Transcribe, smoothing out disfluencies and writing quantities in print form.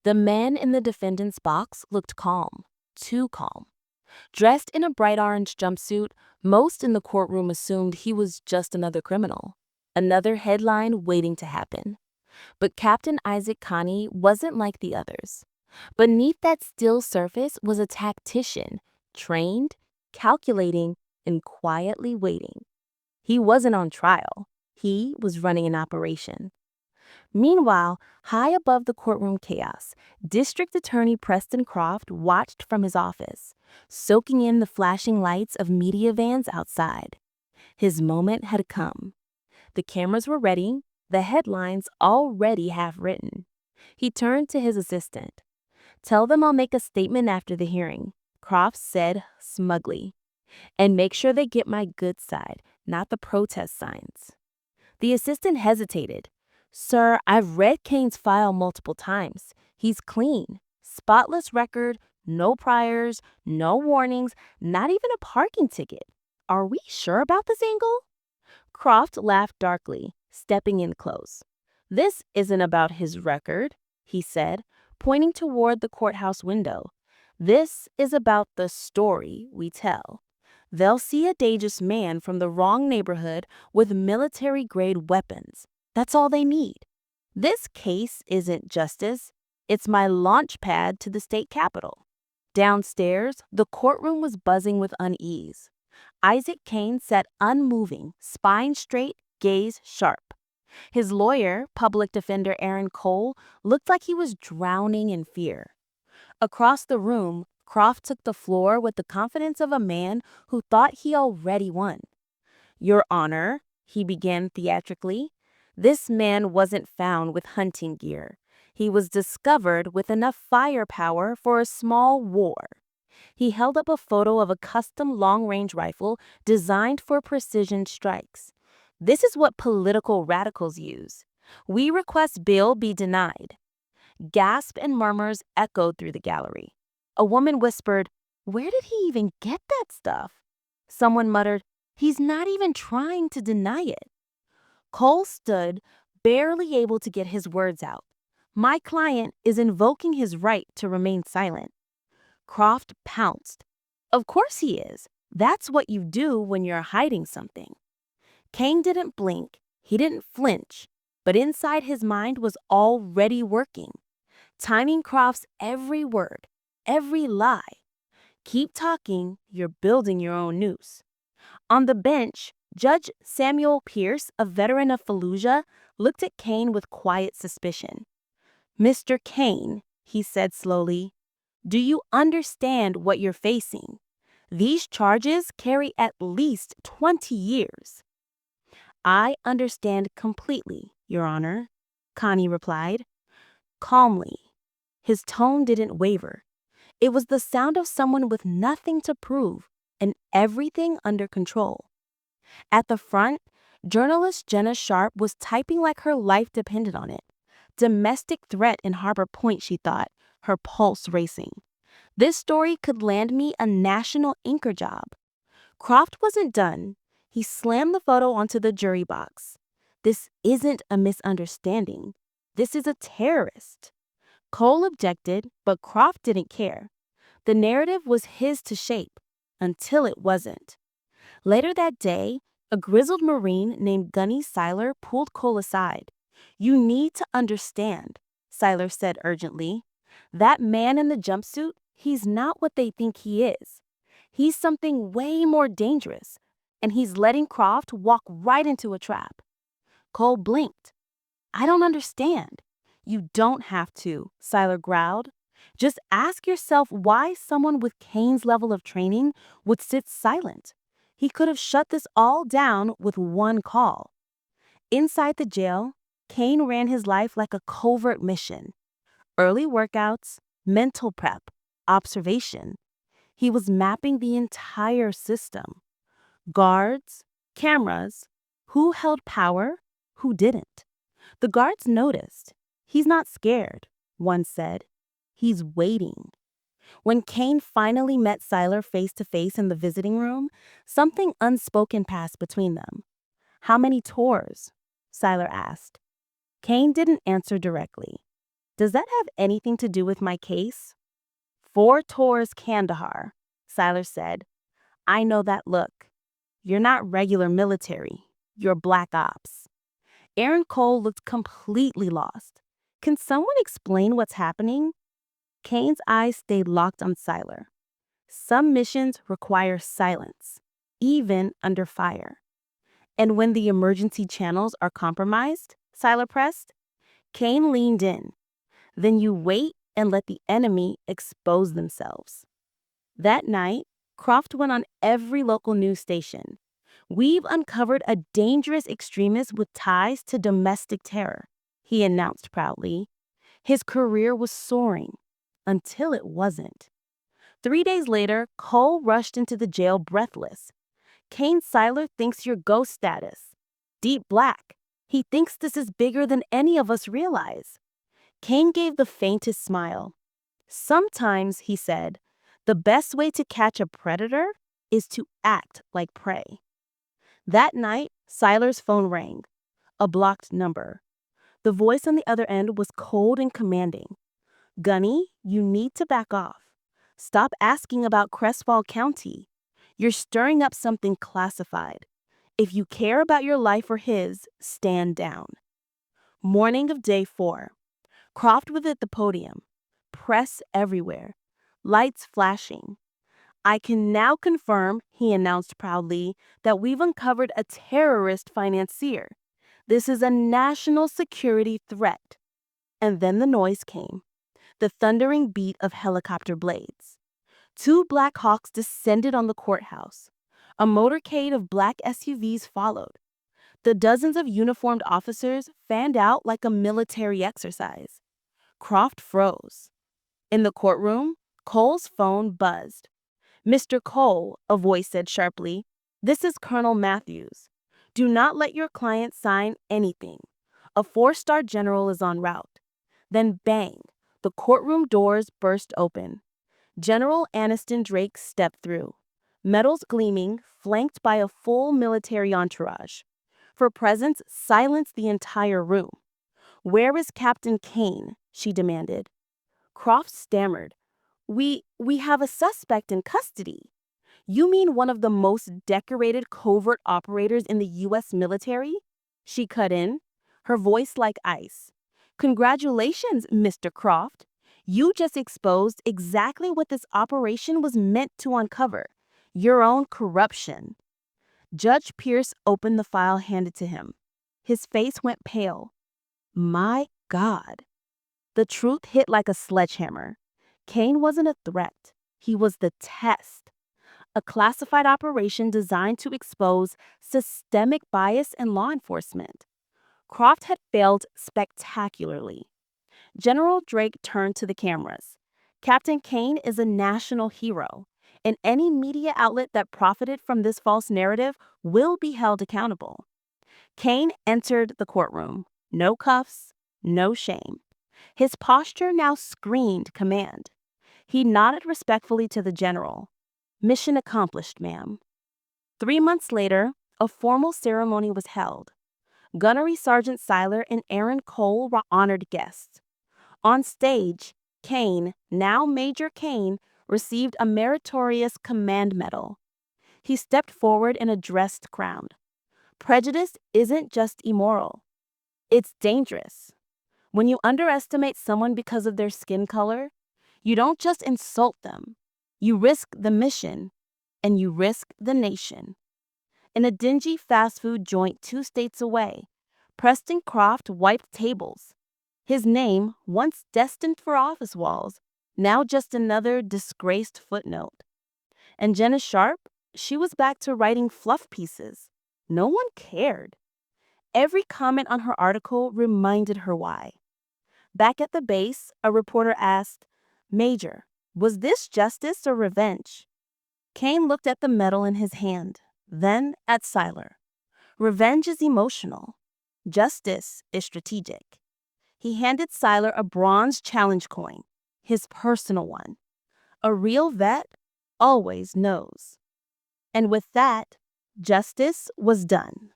The man in the defendant's box looked calm, too calm. Dressed in a bright orange jumpsuit, most in the courtroom assumed he was just another criminal, another headline waiting to happen. But Captain Isaac Connie wasn't like the others. Beneath that still surface was a tactician, trained, calculating, and quietly waiting. He wasn't on trial. He was running an operation. Meanwhile, high above the courtroom chaos, District Attorney Preston Croft watched from his office, soaking in the flashing lights of media vans outside. His moment had come. The cameras were ready, the headlines already half written. He turned to his assistant. "Tell them I'll make a statement after the hearing," Croft said smugly. "And make sure they get my good side, not the protest signs." The assistant hesitated. "Sir, I've read Kane's file multiple times. He's clean. Spotless record, no priors, no warnings, not even a parking ticket. Are we sure about this angle?" Croft laughed darkly, stepping in close. "This isn't about his record," he said, pointing toward the courthouse window. "This is about the story we tell. They'll see a dangerous man from the wrong neighborhood with military-grade weapons. That's all they need. This case isn't justice. It's my launch pad to the state capitol." Downstairs, the courtroom was buzzing with unease. Isaac Kane sat unmoving, spine straight, gaze sharp. His lawyer, public defender Aaron Cole, looked like he was drowning in fear. Across the room, Croft took the floor with the confidence of a man who thought he already won. "Your Honor," he began theatrically, "this man wasn't found with hunting gear. He was discovered with enough firepower for a small war." He held up a photo of a custom long-range rifle designed for precision strikes. "This is what political radicals use. We request bail be denied." Gasps and murmurs echoed through the gallery. A woman whispered, "Where did he even get that stuff?" Someone muttered, "He's not even trying to deny it." Cole stood, barely able to get his words out. "My client is invoking his right to remain silent." Croft pounced. "Of course he is. That's what you do when you're hiding something." Kane didn't blink, he didn't flinch, but inside his mind was already working, timing Croft's every word, every lie. "Keep talking, you're building your own noose." On the bench, Judge Samuel Pierce, a veteran of Fallujah, looked at Kane with quiet suspicion. "Mr. Kane," he said slowly, "do you understand what you're facing? These charges carry at least 20 years. "I understand completely, Your Honor," Connie replied, calmly. His tone didn't waver. It was the sound of someone with nothing to prove and everything under control. At the front, journalist Jenna Sharp was typing like her life depended on it. Domestic threat in Harbor Point, she thought, her pulse racing. This story could land me a national anchor job. Croft wasn't done. He slammed the photo onto the jury box. "This isn't a misunderstanding. This is a terrorist." Cole objected, but Croft didn't care. The narrative was his to shape, until it wasn't. Later that day, a grizzled Marine named Gunny Seiler pulled Cole aside. "You need to understand," Seiler said urgently. "That man in the jumpsuit, he's not what they think he is. He's something way more dangerous, and he's letting Croft walk right into a trap." Cole blinked. "I don't understand." "You don't have to," Seiler growled. "Just ask yourself why someone with Kane's level of training would sit silent. He could have shut this all down with one call." Inside the jail, Kane ran his life like a covert mission. Early workouts, mental prep, observation. He was mapping the entire system. Guards, cameras, who held power, who didn't. The guards noticed. "He's not scared," one said. "He's waiting." When Kane finally met Seiler face to face in the visiting room, something unspoken passed between them. "How many tours?" Seiler asked. Kane didn't answer directly. Does that have anything to do with my case? "4 tours Kandahar," Siler said. "I know that look. You're not regular military. You're black ops." Aaron Cole looked completely lost. "Can someone explain what's happening?" Kane's eyes stayed locked on Siler. "Some missions require silence, even under fire. And when the emergency channels are compromised," Siler pressed. Kane leaned in. "Then you wait and let the enemy expose themselves." That night, Croft went on every local news station. "We've uncovered a dangerous extremist with ties to domestic terror," he announced proudly. His career was soaring until it wasn't. 3 days later, Cole rushed into the jail breathless. "Kane Siler thinks you're ghost status. Deep black. He thinks this is bigger than any of us realize." Kane gave the faintest smile. "Sometimes," he said, "the best way to catch a predator is to act like prey." That night, Siler's phone rang. A blocked number. The voice on the other end was cold and commanding. "Gunny, you need to back off. Stop asking about Crestwall County. You're stirring up something classified. If you care about your life or his, stand down." Morning of day 4. Croft was at the podium. Press everywhere. Lights flashing. "I can now confirm," he announced proudly, "that we've uncovered a terrorist financier. This is a national security threat." And then the noise came. The thundering beat of helicopter blades. 2 Black Hawks descended on the courthouse. A motorcade of black SUVs followed. The dozens of uniformed officers fanned out like a military exercise. Croft froze. In the courtroom, Cole's phone buzzed. "Mr. Cole," a voice said sharply, "this is Colonel Matthews. Do not let your client sign anything. A 4-star general is en route." Then bang, the courtroom doors burst open. General Aniston Drake stepped through, medals gleaming, flanked by a full military entourage. Her presence silenced the entire room. "Where is Captain Kane?" she demanded. Croft stammered. We have a suspect in custody." "You mean one of the most decorated covert operators in the U.S. military?" She cut in, her voice like ice. "Congratulations, Mr. Croft. You just exposed exactly what this operation was meant to uncover. Your own corruption." Judge Pierce opened the file handed to him. His face went pale. My God. The truth hit like a sledgehammer. Kane wasn't a threat. He was the test. A classified operation designed to expose systemic bias in law enforcement. Croft had failed spectacularly. General Drake turned to the cameras. "Captain Kane is a national hero, and any media outlet that profited from this false narrative will be held accountable." Kane entered the courtroom. No cuffs, no shame. His posture now screamed command. He nodded respectfully to the general. "Mission accomplished, ma'am." 3 months later, a formal ceremony was held. Gunnery Sergeant Siler and Aaron Cole were honored guests. On stage, Kane, now Major Kane, received a meritorious command medal. He stepped forward and addressed the crowd. "Prejudice isn't just immoral. It's dangerous. When you underestimate someone because of their skin color, you don't just insult them. You risk the mission, and you risk the nation." In a dingy fast food joint 2 states away, Preston Croft wiped tables. His name, once destined for office walls, now just another disgraced footnote. And Jenna Sharp, she was back to writing fluff pieces. No one cared. Every comment on her article reminded her why. Back at the base, a reporter asked, "Major, was this justice or revenge?" Kane looked at the medal in his hand, then at Siler. "Revenge is emotional. Justice is strategic." He handed Siler a bronze challenge coin, his personal one. A real vet always knows. And with that, justice was done.